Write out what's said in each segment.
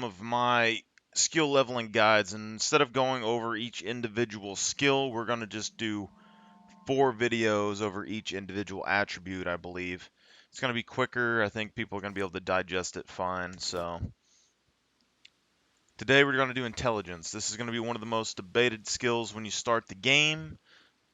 of my skill leveling guides, and instead of going over each individual skill, we're going to just do 4 videos over each individual attribute, I believe. It's going to be quicker. I think people are going to be able to digest it fine. So today we're going to do intelligence. This is going to be one of the most debated skills when you start the game.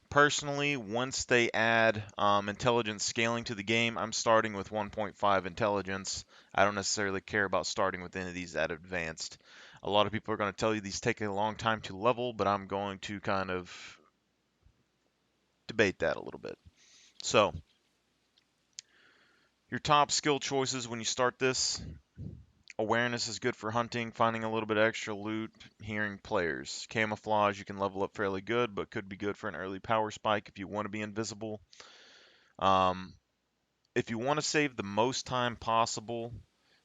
Personally, once they add intelligence scaling to the game, I'm starting with 1.5 intelligence. I don't necessarily care about starting with any of these at advanced. A lot of people are going to tell you these take a long time to level, but I'm going to kind of debate that a little bit. So, your top skill choices when you start this: awareness is good for hunting, finding a little bit of extra loot, hearing players. Camouflage, you can level up fairly good, but could be good for an early power spike if you want to be invisible. Um, if you want to save the most time possible,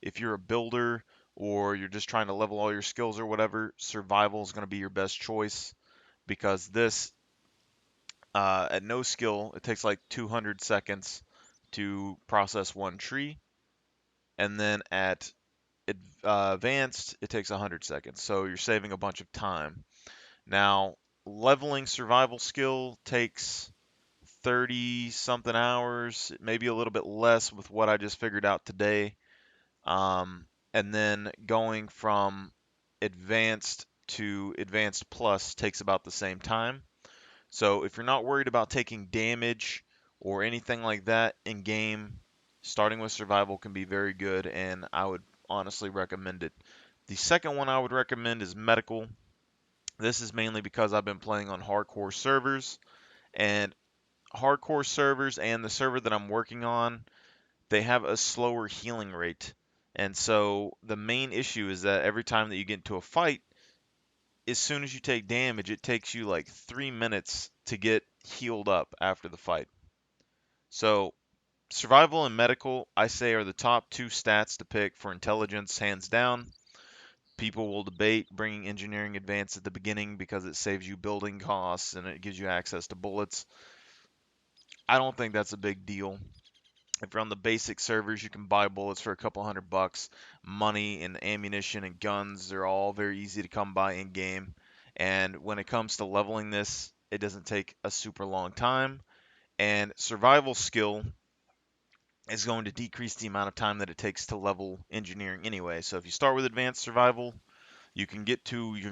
if you're a builder or you're just trying to level all your skills or whatever, survival is going to be your best choice because this, at no skill, it takes like 200 seconds to process one tree, and then at advanced, it takes 100 seconds. So you're saving a bunch of time. Now, leveling survival skill takes 30 something hours, maybe a little bit less with what I just figured out today. And then going from advanced to advanced plus takes about the same time. So if you're not worried about taking damage or anything like that in game, starting with survival can be very good, and I would honestly recommend it. The second one I would recommend is medical. This is mainly because I've been playing on hardcore servers, and hardcore servers and the server that I'm working on, they have a slower healing rate. And so the main issue is that every time that you get into a fight, as soon as you take damage, it takes you like 3 minutes to get healed up after the fight. So survival and medical, I say, are the top 2 stats to pick for intelligence, hands down. People will debate bringing engineering advance at the beginning because it saves you building costs and it gives you access to bullets. I don't think that's a big deal. If you're on the basic servers, you can buy bullets for a couple $100. Money and ammunition and guns, they're all very easy to come by in game. And when it comes to leveling this, it doesn't take a super long time. And survival skill is going to decrease the amount of time that it takes to level engineering anyway. So if you start with advanced survival, you can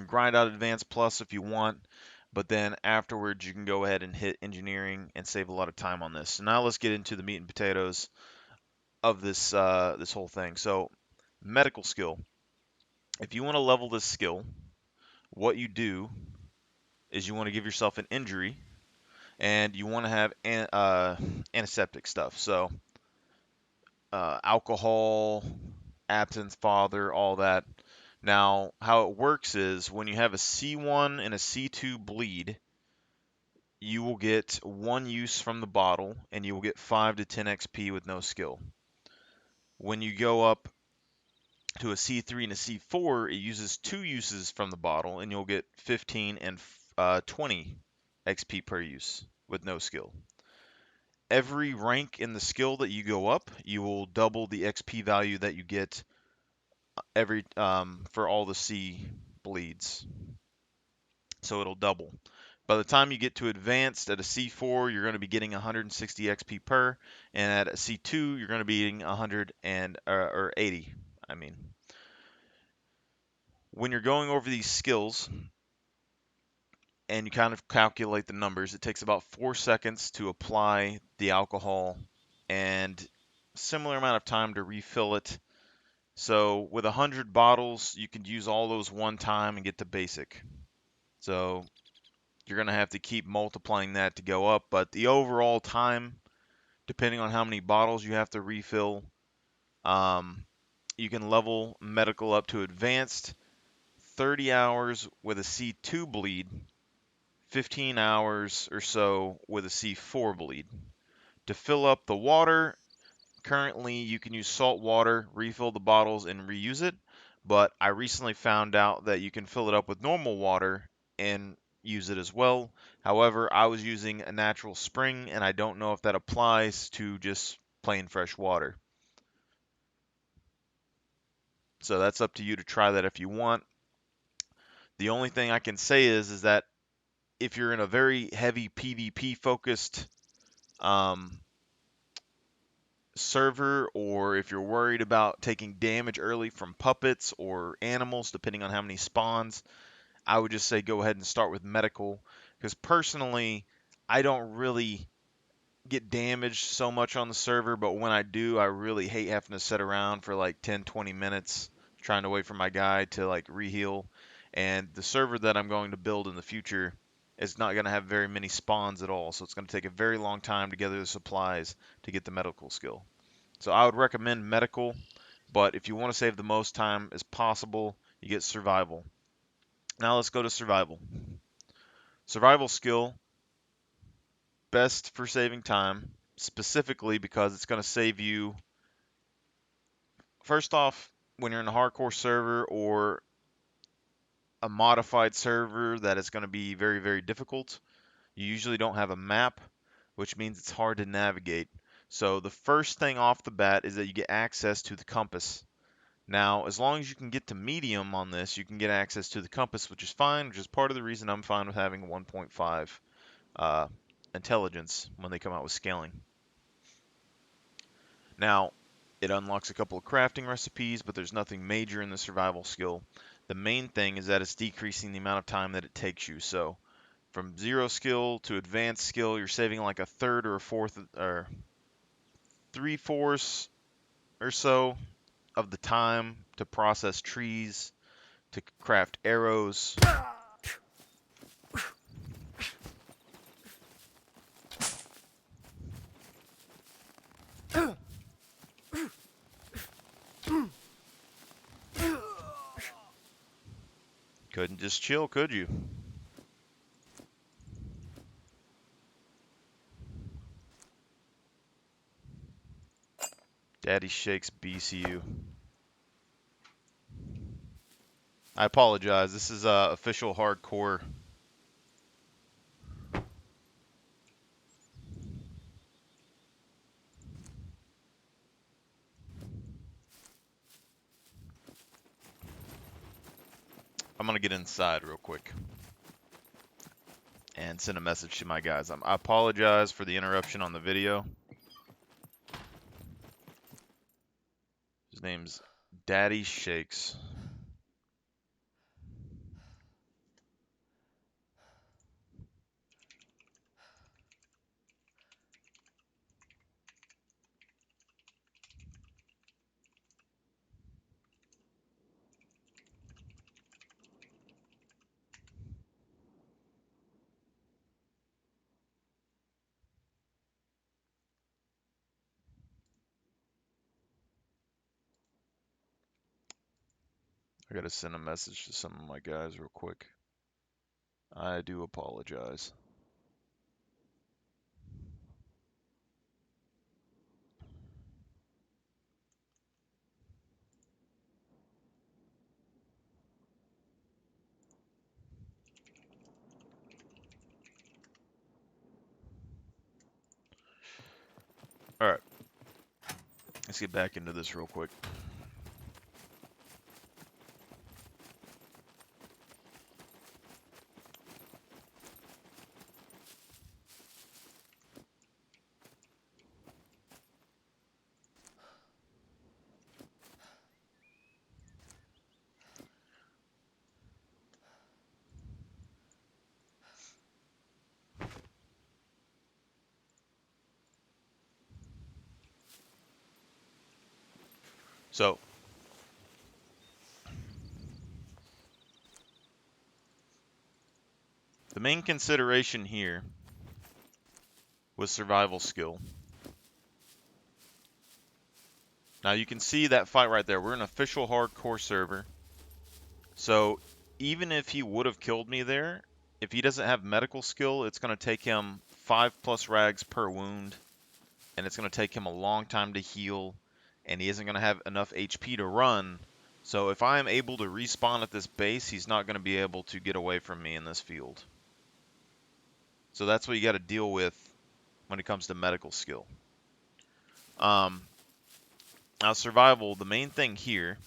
grind out advanced plus if you want, but then afterwards you can go ahead and hit engineering and save a lot of time on this. So now let's get into the meat and potatoes of this whole thing. So medical skill. If you want to level this skill, what you do is you want to give yourself an injury and you want to have antiseptic stuff. So alcohol, absinthe father, all that. Now, how it works is when you have a C1 and a C2 bleed, you will get 1 use from the bottle and you will get 5 to 10 XP with no skill. When you go up to a C3 and a C4, it uses 2 uses from the bottle and you'll get 15 and 20 XP per use with no skill. Every rank in the skill that you go up, you will double the XP value that you get every for all the C bleeds. So it'll double. By the time you get to advanced at a C4, you're going to be getting 160 XP per, and at a C2, you're going to be getting 100 and or 80. I mean, when you're going over these skills and you kind of calculate the numbers, it takes about 4 seconds to apply the alcohol and similar amount of time to refill it. So with 100 bottles, you can use all those one time and get to basic. So you're going to have to keep multiplying that to go up, but the overall time, depending on how many bottles you have to refill, you can level medical up to advanced 30 hours with a C2 bleed, 15 hours or so with a C4 bleed. To fill up the water, currently you can use salt water, refill the bottles, and reuse it, but I recently found out that you can fill it up with normal water and use it as well. However, I was using a natural spring, and I don't know if that applies to just plain fresh water. So that's up to you to try that if you want. The only thing I can say is that if you're in a very heavy PvP focused server, or if you're worried about taking damage early from puppets or animals, depending on how many spawns, I would just say go ahead and start with medical. Because personally, I don't really get damaged so much on the server, but when I do, I really hate having to sit around for like 10-20 minutes trying to wait for my guy to like reheal. And the server that I'm going to build in the future is not going to have very many spawns at all, so it's going to take a very long time to gather the supplies to get the medical skill. So I would recommend medical, but if you want to save the most time as possible, you get survival. Now let's go to survival. Survival skill, best for saving time, specifically because it's going to save you, first off, when you're in a hardcore server or a modified server that is going to be very, very difficult. You usually don't have a map, which means it's hard to navigate. So the first thing off the bat is that you get access to the compass. Now, as long as you can get to medium on this, you can get access to the compass, which is fine, which is part of the reason I'm fine with having 1.5 intelligence when they come out with scaling. Now, it unlocks a couple of crafting recipes, but there's nothing major in the survival skill. The main thing is that it's decreasing the amount of time that it takes you. So from 0 skill to advanced skill, you're saving like a third or a fourth or 3/4 or so of the time to process trees, to craft arrows. Couldn't just chill, could you? Daddy Shakes BCU. I apologize. This is official hardcore. I'm gonna get inside real quick and send a message to my guys. I apologize for the interruption on the video. His name's Daddy Shakes. I gotta send a message to some of my guys real quick. I do apologize. Alright, let's get back into this real quick. So, the main consideration here was survival skill. Now you can see that fight right there. We're an official hardcore server. So even if he would have killed me there, if he doesn't have medical skill, it's going to take him 5+ rags per wound, and it's going to take him a long time to heal, and he isn't going to have enough HP to run. So if I am able to respawn at this base, he's not going to be able to get away from me in this field. So that's what you got to deal with when it comes to medical skill. Now survival, the main thing here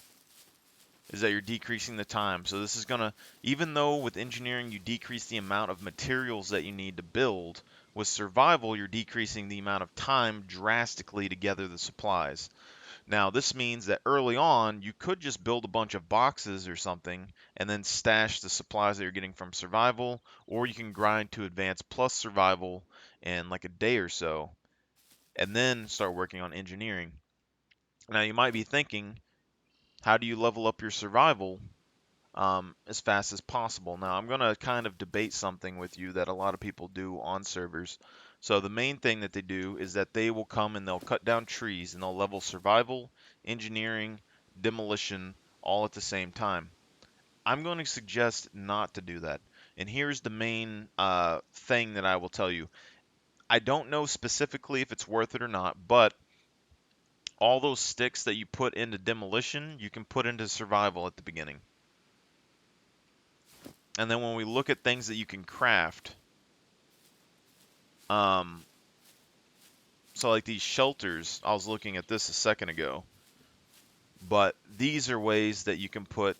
is that you're decreasing the time. So this is going to, even though with engineering you decrease the amount of materials that you need to build, with survival you're decreasing the amount of time drastically to gather the supplies. Now, this means that early on, you could just build a bunch of boxes or something and then stash the supplies that you're getting from survival, or you can grind to advanced plus survival in like a day or so, and then start working on engineering. Now, you might be thinking, how do you level up your survival as fast as possible? Now, I'm going to kind of debate something with you that a lot of people do on servers. So the main thing that they do is that they will come and they'll cut down trees and they'll level survival, engineering, demolition all at the same time. I'm going to suggest not to do that. And here's the main thing that I will tell you. I don't know specifically if it's worth it or not, but all those sticks that you put into demolition, you can put into survival at the beginning. And then when we look at things that you can craft, so like these shelters, I was looking at this a second ago, but these are ways that you can put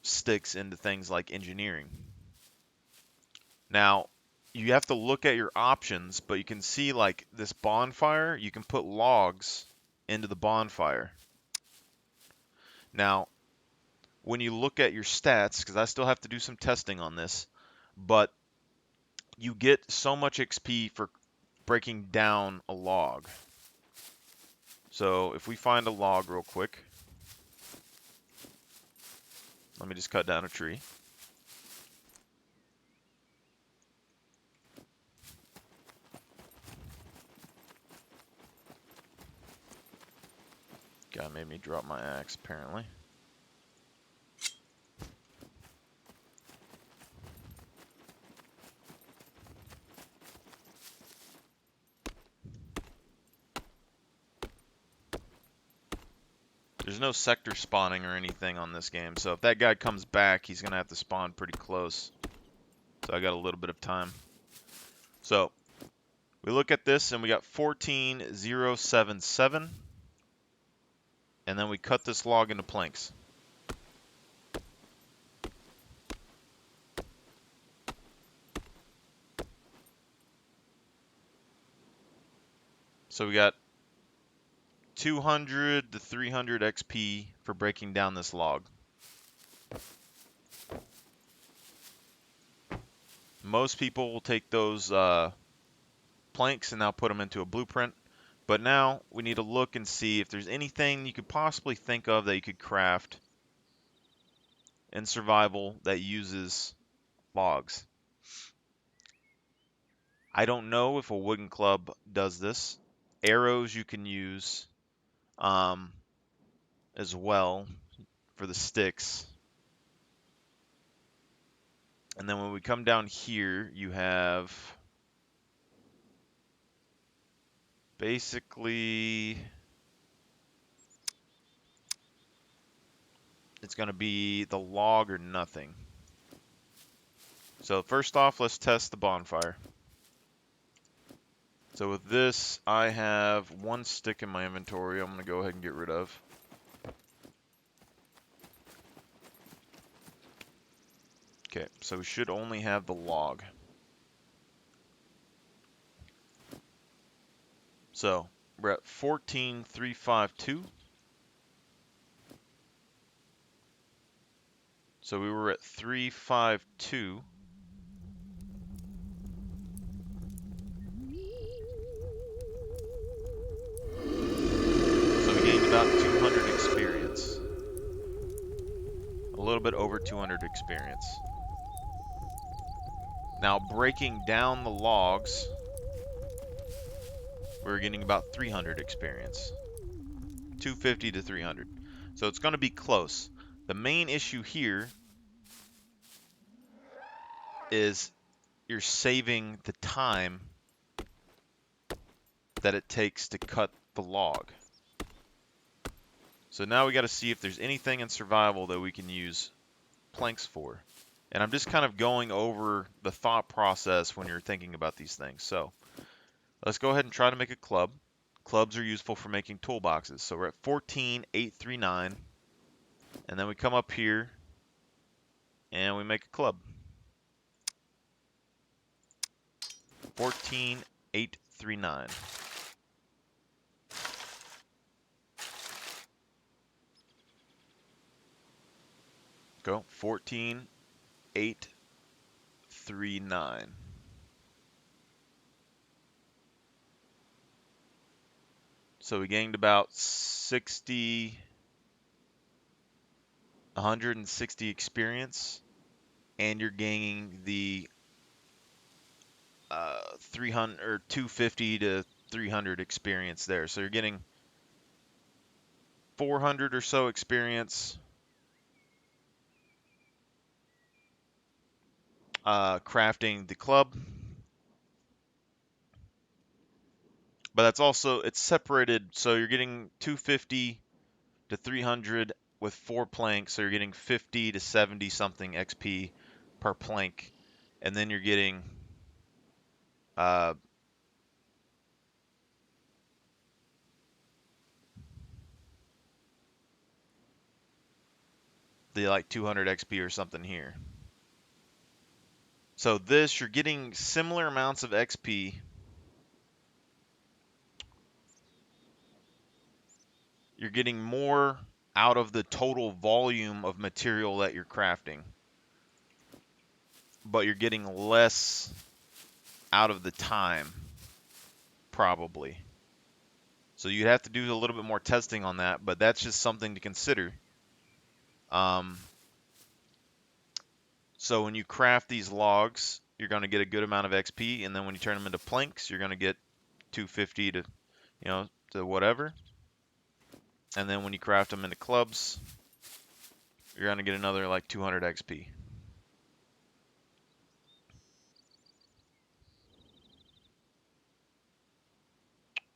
sticks into things like engineering. Now, you have to look at your options, but you can see like this bonfire, you can put logs into the bonfire. Now, when you look at your stats, because I still have to do some testing on this, but you get so much XP for breaking down a log. So if we find a log real quick, let me just cut down a tree. God made me drop my axe, apparently. There's no sector spawning or anything on this game, so if that guy comes back, he's going to have to spawn pretty close. So I got a little bit of time. So we look at this, and we got 14077, and then we cut this log into planks. So we got 200 to 300 XP for breaking down this log. Most people will take those planks and now put them into a blueprint. But now we need to look and see if there's anything you could possibly think of that you could craft in survival that uses logs. I don't know if a wooden club does this. Arrows you can use as well for the sticks. And then when we come down here, you have basically, it's going to be the log or nothing. So first off, let's test the bonfire. So with this, I have one stick in my inventory I'm going to go ahead and get rid of. Okay, so we should only have the log. So we're at 14,352. So we were at 352. So we gained about 200 experience. A little bit over 200 experience. Now breaking down the logs, we're getting about 300 experience. 250 to 300. So it's going to be close. The main issue here is you're saving the time that it takes to cut the log. So now we got to see if there's anything in survival that we can use planks for. And I'm just kind of going over the thought process when you're thinking about these things. So let's go ahead and try to make a club. Clubs are useful for making toolboxes. So we're at 14,839. And then we come up here and we make a club. 14839. Go. 14839. So we gained about 160 experience, and you're gaining the 300 or 250 to 300 experience there. So you're getting 400 or so experience crafting the club. But that's also, it's separated, so you're getting 250 to 300 with 4 planks, so you're getting 50 to 70 something XP per plank. And then you're getting uh, the like 200 XP or something here. So this, you're getting similar amounts of XP. You're getting more out of the total volume of material that you're crafting, but you're getting less out of the time, probably. So you'd have to do a little bit more testing on that, but that's just something to consider. So when you craft these logs, you're going to get a good amount of XP, and then when you turn them into planks, you're going to get 250 to, to whatever. And then when you craft them into clubs, you're going to get another like 200 XP.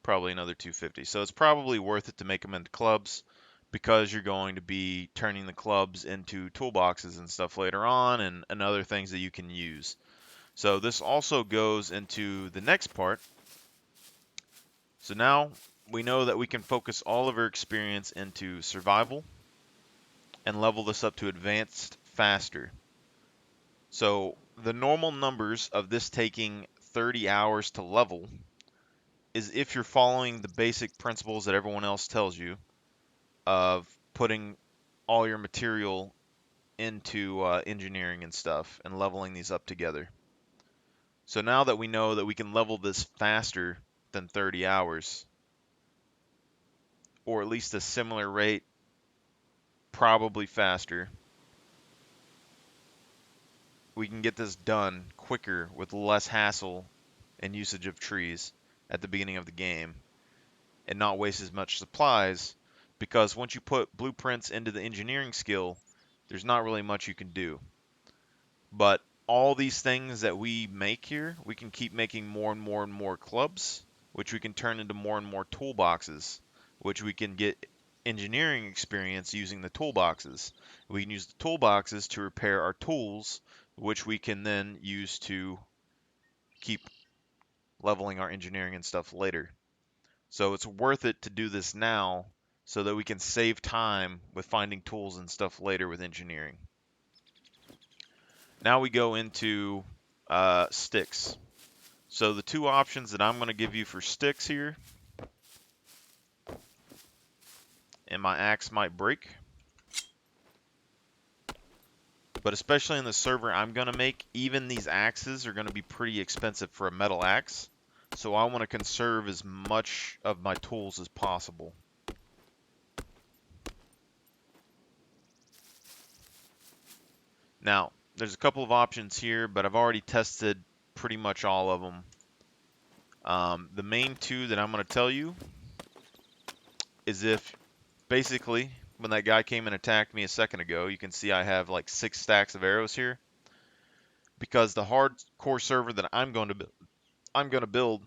Probably another 250. So it's probably worth it to make them into clubs, because you're going to be turning the clubs into toolboxes and stuff later on, and other things that you can use. So this also goes into the next part. So now we know that we can focus all of our experience into survival and level this up to advanced faster. So the normal numbers of this taking 30 hours to level is if you're following the basic principles that everyone else tells you of putting all your material into engineering and stuff and leveling these up together. So now that we know that we can level this faster than 30 hours, or at least a similar rate, probably faster, we can get this done quicker with less hassle and usage of trees at the beginning of the game, and not waste as much supplies, because once you put blueprints into the engineering skill, there's not really much you can do. But all these things that we make here, we can keep making more and more and more clubs, which we can turn into more and more toolboxes, which we can get engineering experience using the toolboxes. We can use the toolboxes to repair our tools, which we can then use to keep leveling our engineering and stuff later. So it's worth it to do this now so that we can save time with finding tools and stuff later with engineering. Now we go into sticks. So the two options that I'm going to give you for sticks here, and my axe might break, but especially in the server I'm going to make, even these axes are going to be pretty expensive for a metal axe. So I want to conserve as much of my tools as possible. Now, there's a couple of options here, but I've already tested pretty much all of them. The main two that I'm going to tell you is if, basically, when that guy came and attacked me a second ago, you can see I have like 6 stacks of arrows here. Because the hardcore server that I'm going to build,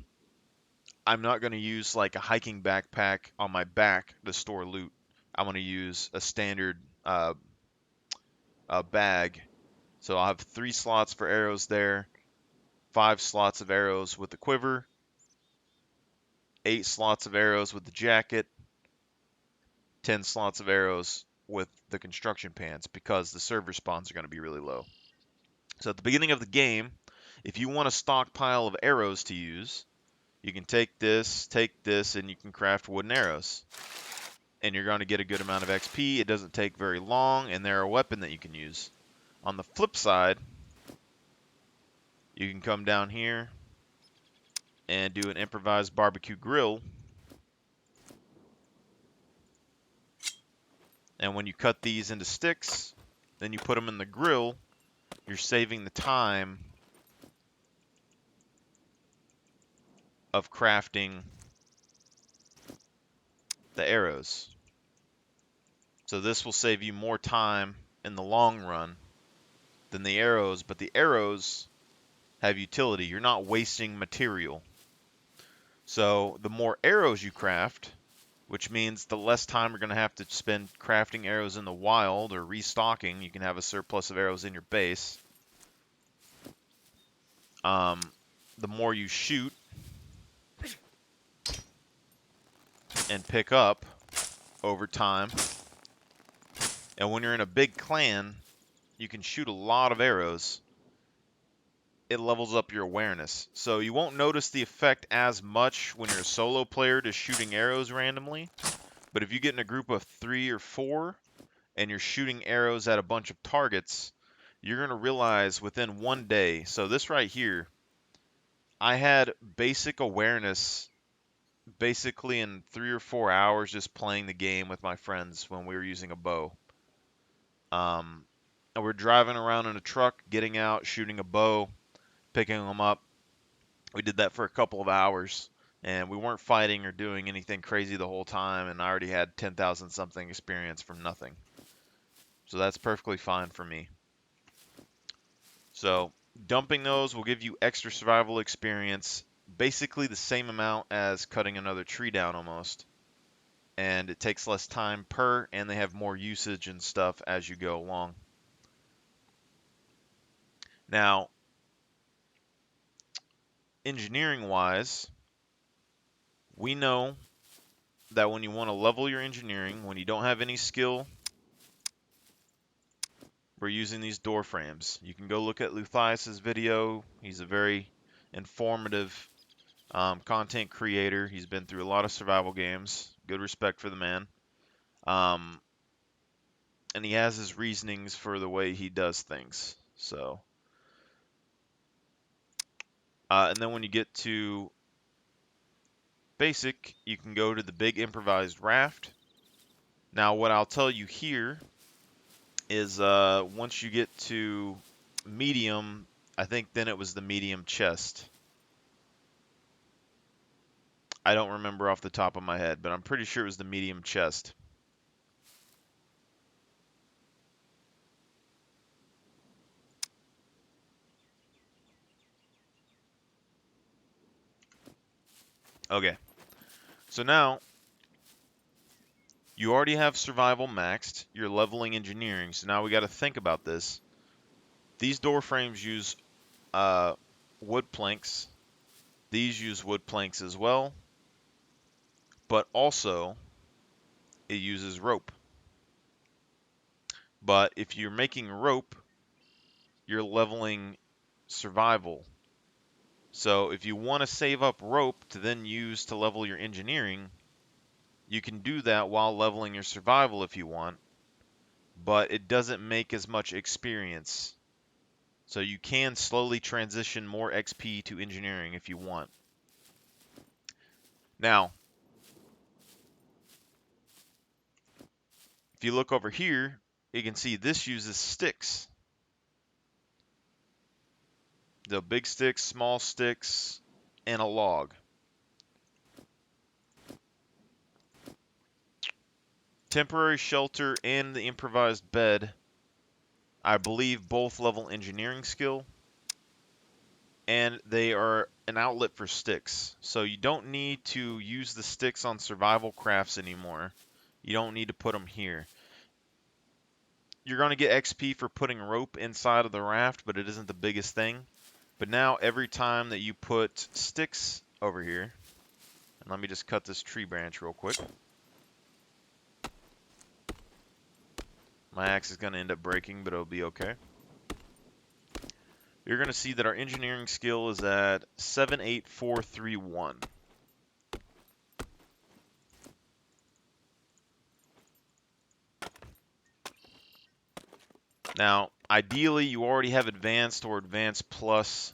I'm not going to use like a hiking backpack on my back to store loot. I'm going to use a standard bag. So I'll have 3 slots for arrows there, 5 slots of arrows with the quiver, 8 slots of arrows with the jacket, 10 slots of arrows with the construction pans because the server spawns are going to be really low. So at the beginning of the game, if you want a stockpile of arrows to use, you can take this, and you can craft wooden arrows. And you're going to get a good amount of XP. It doesn't take very long, and they're a weapon that you can use. On the flip side, you can come down here and do an improvised barbecue grill. And when you cut these into sticks, then you put them in the grill, you're saving the time of crafting the arrows. So this will save you more time in the long run than the arrows, but the arrows have utility. You're not wasting material. So the more arrows you craft, which means the less time you're going to have to spend crafting arrows in the wild or restocking, you can have a surplus of arrows in your base. The more you shoot and pick up over time. And when you're in a big clan, you can shoot a lot of arrows. It levels up your awareness. So you won't notice the effect as much when you're a solo player just shooting arrows randomly. But if you get in a group of 3 or 4 and you're shooting arrows at a bunch of targets, you're going to realize within 1 day. So this right here, I had basic awareness basically in 3 or 4 hours just playing the game with my friends when we were using a bow. And we're driving around in a truck, getting out, shooting a bow, picking them up. We did that for a couple of hours, and we weren't fighting or doing anything crazy the whole time, and I already had 10,000 something experience from nothing. So that's perfectly fine for me. So dumping those will give you extra survival experience, basically the same amount as cutting another tree down almost. And it takes less time per, and they have more usage and stuff as you go along. Now, engineering-wise, we know that when you want to level your engineering, when you don't have any skill, we're using these door frames. You can go look at Luthias's video. He's a very informative content creator. He's been through a lot of survival games. Good respect for the man. And he has his reasonings for the way he does things. So, and then when you get to basic, you can go to the big improvised raft. Now, what I'll tell you here is once you get to medium, I think then it was the medium chest. I don't remember off the top of my head, but I'm pretty sure it was the medium chest. Okay, so now you already have survival maxed. You're leveling engineering, so now we got to think about this. These door frames use wood planks. These use wood planks as well, but also it uses rope. But if you're making rope, you're leveling survival. So if you want to save up rope to then use to level your engineering, you can do that while leveling your survival if you want, but it doesn't make as much experience. So you can slowly transition more XP to engineering if you want. Now, if you look over here, you can see this uses sticks. The big sticks, small sticks, and a log. Temporary shelter and the improvised bed, I believe both level engineering skill, and they are an outlet for sticks. So you don't need to use the sticks on survival crafts anymore. You don't need to put them here. You're going to get XP for putting rope inside of the raft, but it isn't the biggest thing. But now every time that you put sticks over here, and let me just cut this tree branch real quick. My axe is going to end up breaking, but it'll be okay. You're going to see that our engineering skill is at 78431. Now, ideally, you already have advanced or advanced plus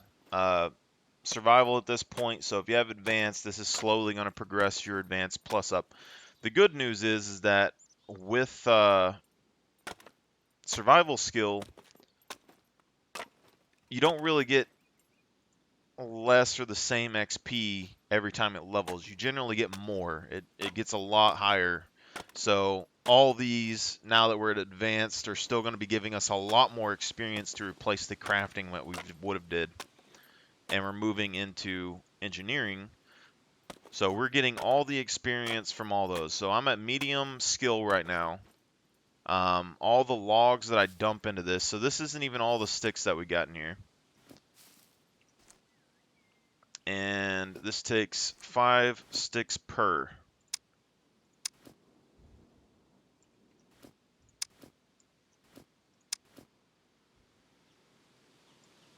survival at this point. So if you have advanced, this is slowly going to progress your advanced plus up. The good news is that with survival skill, you don't really get less or the same XP every time it levels. You generally get more. It gets a lot higher. So all these, now that we're at advanced, are still going to be giving us a lot more experience to replace the crafting that we would have did. And we're moving into engineering. So we're getting all the experience from all those. So I'm at medium skill right now. All the logs that I dump into this. So this isn't even all the sticks that we got in here. And this takes 5 sticks per.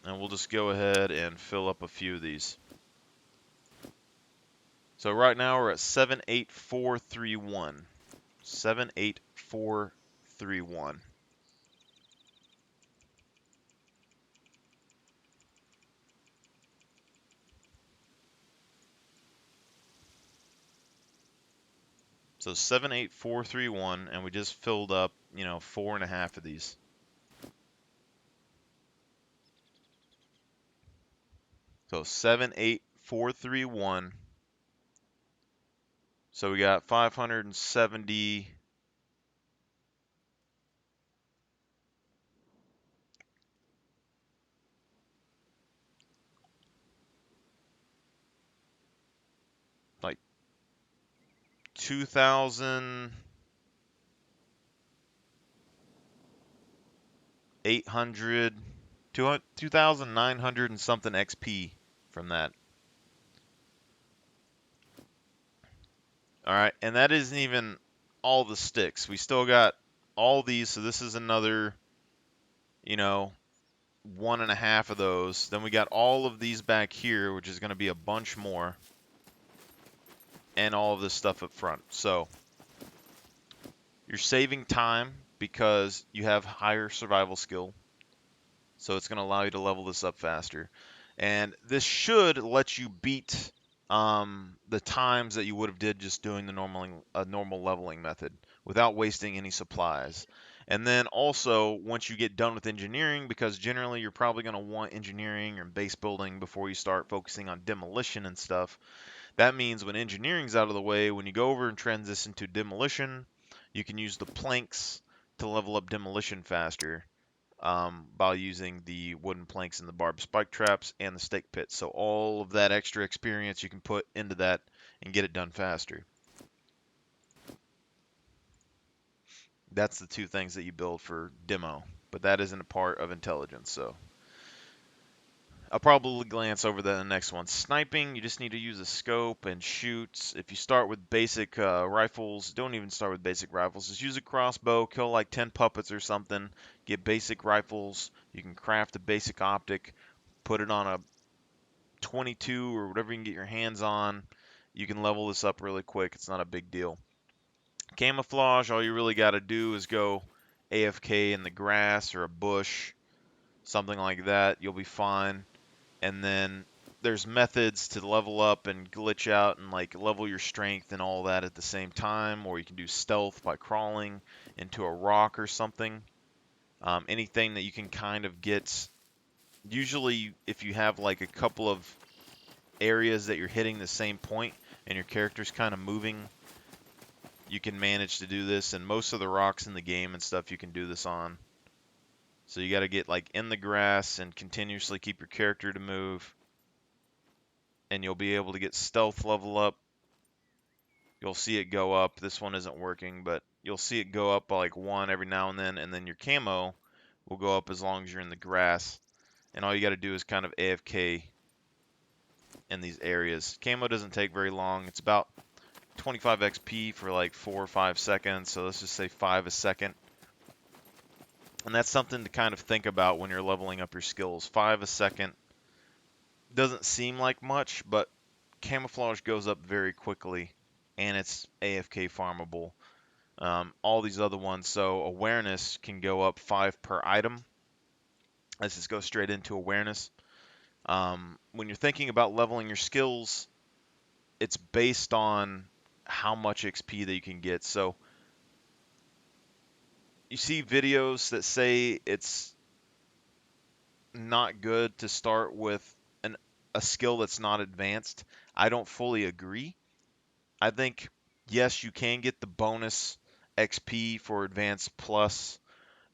And we'll just go ahead and fill up a few of these. So right now we're at 78431. 78431. So 78431, and we just filled up, 4.5 of these. So 78431. So we got 570. Like 2,800, 2,900 and something XP from that. All right, and that isn't even all the sticks. We still got all these, so this is another, 1.5 of those. Then we got all of these back here, which is going to be a bunch more, and all of this stuff up front. So you're saving time because you have higher survival skill. So it's going to allow you to level this up faster. And this should let you beat the times that you would have did just doing the normal leveling method without wasting any supplies. And then also, once you get done with engineering, because generally you're probably going to want engineering or base building before you start focusing on demolition and stuff, that means when engineering's out of the way, when you go over and transition to demolition, you can use the planks to level up demolition faster by using the wooden planks and the barbed spike traps and the stake pit. So all of that extra experience you can put into that and get it done faster. That's the two things that you build for demo, but that isn't a part of intelligence. So I'll probably glance over that in the next one. Sniping, you just need to use a scope and shoot. If you start with basic rifles, don't even start with basic rifles. Just use a crossbow, kill like 10 puppets or something. Get basic rifles. You can craft a basic optic, put it on a 22 or whatever you can get your hands on. You can level this up really quick. It's not a big deal. Camouflage, all you really got to do is go AFK in the grass or a bush, something like that. You'll be fine. And then there's methods to level up and glitch out and like level your strength and all that at the same time, or you can do stealth by crawling into a rock or something. Anything that you can kind of get. Usually, if you have like a couple of areas that you're hitting the same point and your character's kind of moving, you can manage to do this. And most of the rocks in the game and stuff you can do this on. So you got to get like in the grass and continuously keep your character to move. And you'll be able to get stealth level up. You'll see it go up. This one isn't working, but you'll see it go up by like 1 every now and then your camo will go up as long as you're in the grass. And all you got to do is kind of AFK in these areas. Camo doesn't take very long. It's about 25 XP for like 4 or 5 seconds, so let's just say 5 a second. And that's something to kind of think about when you're leveling up your skills. 5 a second doesn't seem like much, but camouflage goes up very quickly, and it's AFK farmable. All these other ones, so awareness can go up 5 per item. Let's just go straight into awareness. When you're thinking about leveling your skills, it's based on how much XP that you can get. So you see videos that say it's not good to start with an, a skill that's not advanced. I don't fully agree. I think, yes, you can get the bonus XP for advanced plus,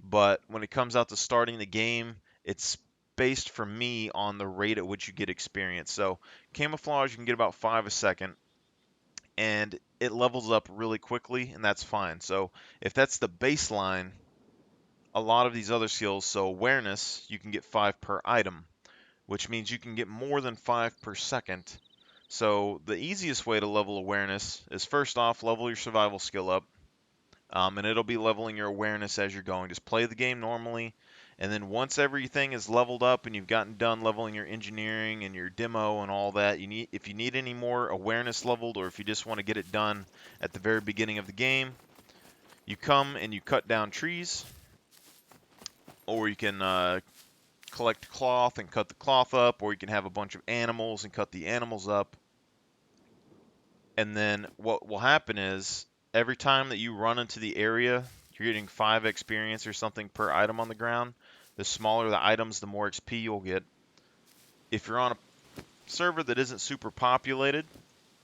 but when it comes out to starting the game, it's based for me on the rate at which you get experience. So camouflage, you can get about 5 a second, and it levels up really quickly, and that's fine. So if that's the baseline, a lot of these other skills, so awareness, you can get 5 per item, which means you can get more than 5 per second. So the easiest way to level awareness is, first off, level your survival skill up, and it'll be leveling your awareness as you're going. Just play the game normally, and then once everything is leveled up and you've gotten done leveling your engineering and your demo and all that, if you need any more awareness leveled, or if you just want to get it done at the very beginning of the game, you come and you cut down trees, or you can collect cloth and cut the cloth up, or you can have a bunch of animals and cut the animals up. And then what will happen is, every time that you run into the area, you're getting 5 experience or something per item on the ground. The smaller the items, the more XP you'll get. If you're on a server that isn't super populated,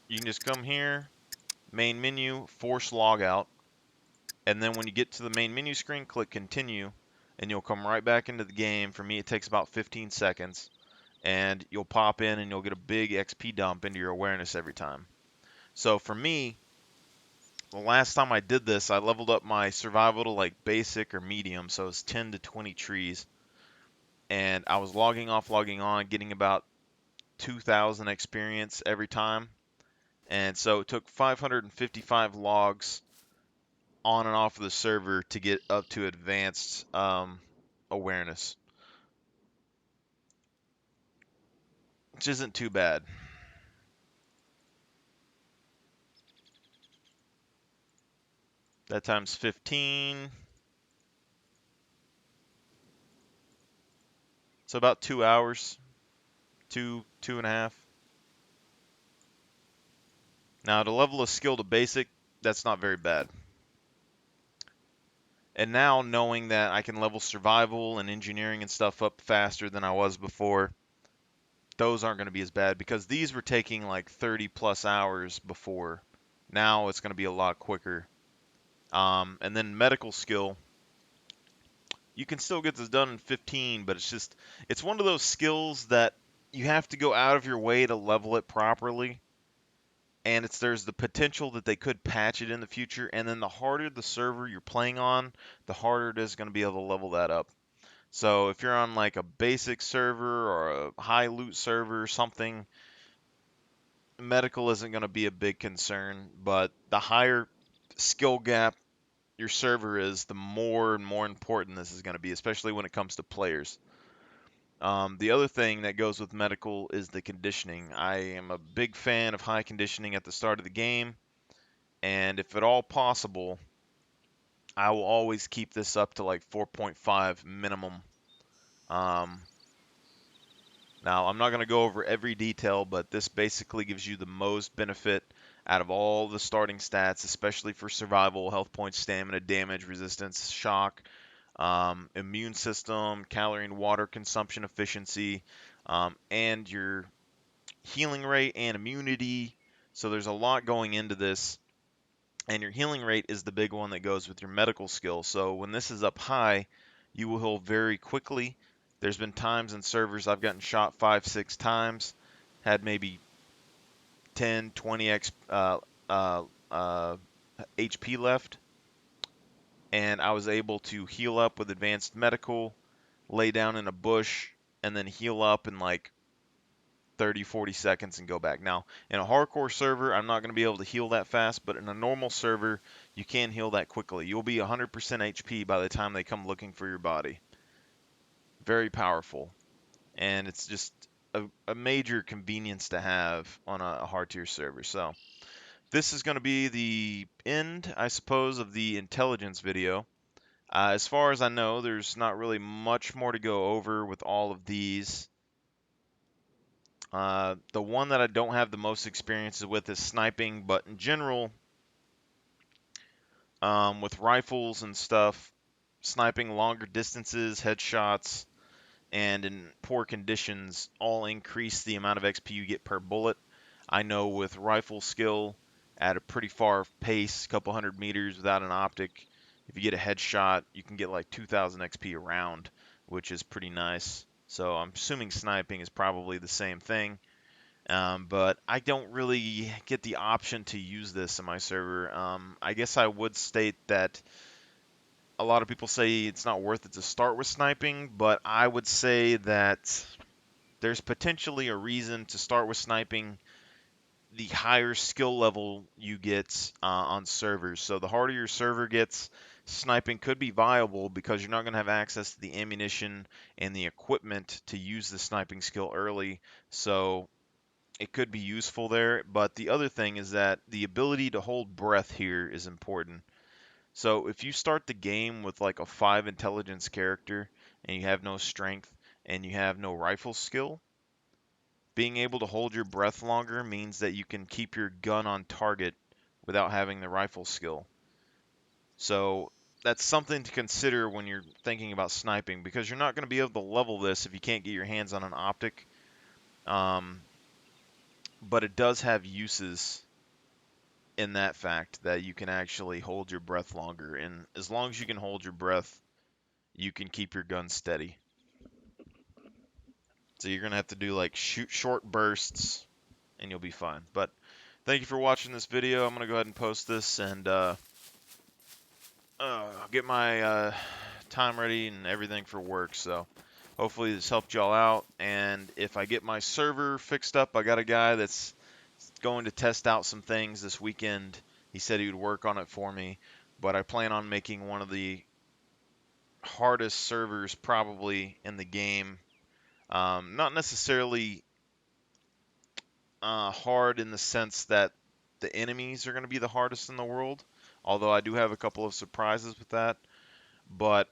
you can just come here, main menu, force logout, and then when you get to the main menu screen, click continue, and you'll come right back into the game. For me, it takes about 15 seconds, and you'll pop in and you'll get a big XP dump into your awareness every time. So for me, the last time I did this, I leveled up my survival to like basic or medium, so it's 10 to 20 trees, and I was logging off, logging on, getting about 2,000 experience every time, and so it took 555 logs on and off of the server to get up to advanced awareness, which isn't too bad. That times 15, so about 2 hours, two and a half. Now to level a skill to basic, that's not very bad. And now knowing that I can level survival and engineering and stuff up faster than I was before, those aren't going to be as bad, because these were taking like 30 plus hours before. Now it's going to be a lot quicker. And then medical skill, you can still get this done in 15, but it's one of those skills that you have to go out of your way to level it properly. And there's the potential that they could patch it in the future. And then the harder the server you're playing on, the harder it is going to be able to level that up. So if you're on like a basic server or a high loot server or something, medical isn't going to be a big concern. But the higher skill gap your server is, the more and more important this is going to be, especially when it comes to players. The other thing that goes with medical is the conditioning. I am a big fan of high conditioning at the start of the game, and if at all possible, I will always keep this up to like 4.5 minimum. Um, Now, I'm not going to go over every detail, but this basically gives you the most benefit out of all the starting stats, especially for survival, health points, stamina, damage, resistance, shock, immune system, calorie and water consumption efficiency, and your healing rate and immunity. So there's a lot going into this, and your healing rate is the big one that goes with your medical skill. So when this is up high, you will heal very quickly. There's been times in servers I've gotten shot 5, 6 times, had maybe 10, 20 uh, uh, HP left, and I was able to heal up with advanced medical, lay down in a bush, and then heal up in like 30, 40 seconds and go back. Now, in a hardcore server, I'm not going to be able to heal that fast, but in a normal server, you can heal that quickly. You'll be 100% HP by the time they come looking for your body. Very powerful. And it's just a major convenience to have on a hard tier server. So, this is going to be the end, I suppose, of the intelligence video. As far as I know, there's not really much more to go over with all of these. The one that I don't have the most experiences with is sniping, but in general, with rifles and stuff, sniping longer distances, headshots, and in poor conditions all increase the amount of XP you get per bullet. I know with rifle skill at a pretty far pace, a couple hundred meters without an optic, if you get a headshot, you can get like 2,000 XP a round, which is pretty nice. So I'm assuming sniping is probably the same thing. But I don't really get the option to use this in my server. I guess I would state that a lot of people say it's not worth it to start with sniping, but I would say that there's potentially a reason to start with sniping the higher skill level you get on servers. So the harder your server gets, sniping could be viable because you're not going to have access to the ammunition and the equipment to use the sniping skill early. So it could be useful there. But the other thing is that the ability to hold breath here is important. So if you start the game with like a 5 intelligence character and you have no strength and you have no rifle skill, being able to hold your breath longer means that you can keep your gun on target without having the rifle skill. So that's something to consider when you're thinking about sniping, because you're not going to be able to level this if you can't get your hands on an optic. Um, but it does have uses in that fact that you can actually hold your breath longer. And as long as you can hold your breath, you can keep your gun steady. So you're going to have to do like shoot short bursts and you'll be fine. But thank you for watching this video. I'm going to go ahead and post this and get my time ready and everything for work. So hopefully this helped y'all out. And if I get my server fixed up, I got a guy that's going to test out some things this weekend. He said he would work on it for me. But I plan on making one of the hardest servers probably in the game. Not necessarily hard in the sense that the enemies are going to be the hardest in the world, although I do have a couple of surprises with that, but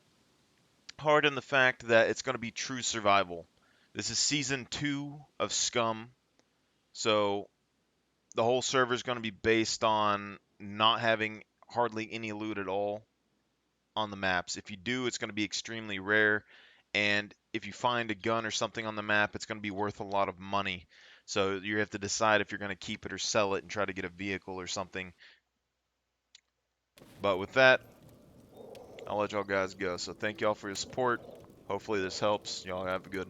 hard in the fact that it's going to be true survival. This is season 2 of Scum, so the whole server is going to be based on not having hardly any loot at all on the maps. If you do, it's going to be extremely rare, and if you find a gun or something on the map, it's going to be worth a lot of money. So you have to decide if you're going to keep it or sell it and try to get a vehicle or something. But with that, I'll let y'all guys go. So thank y'all for your support. Hopefully this helps. Y'all have a good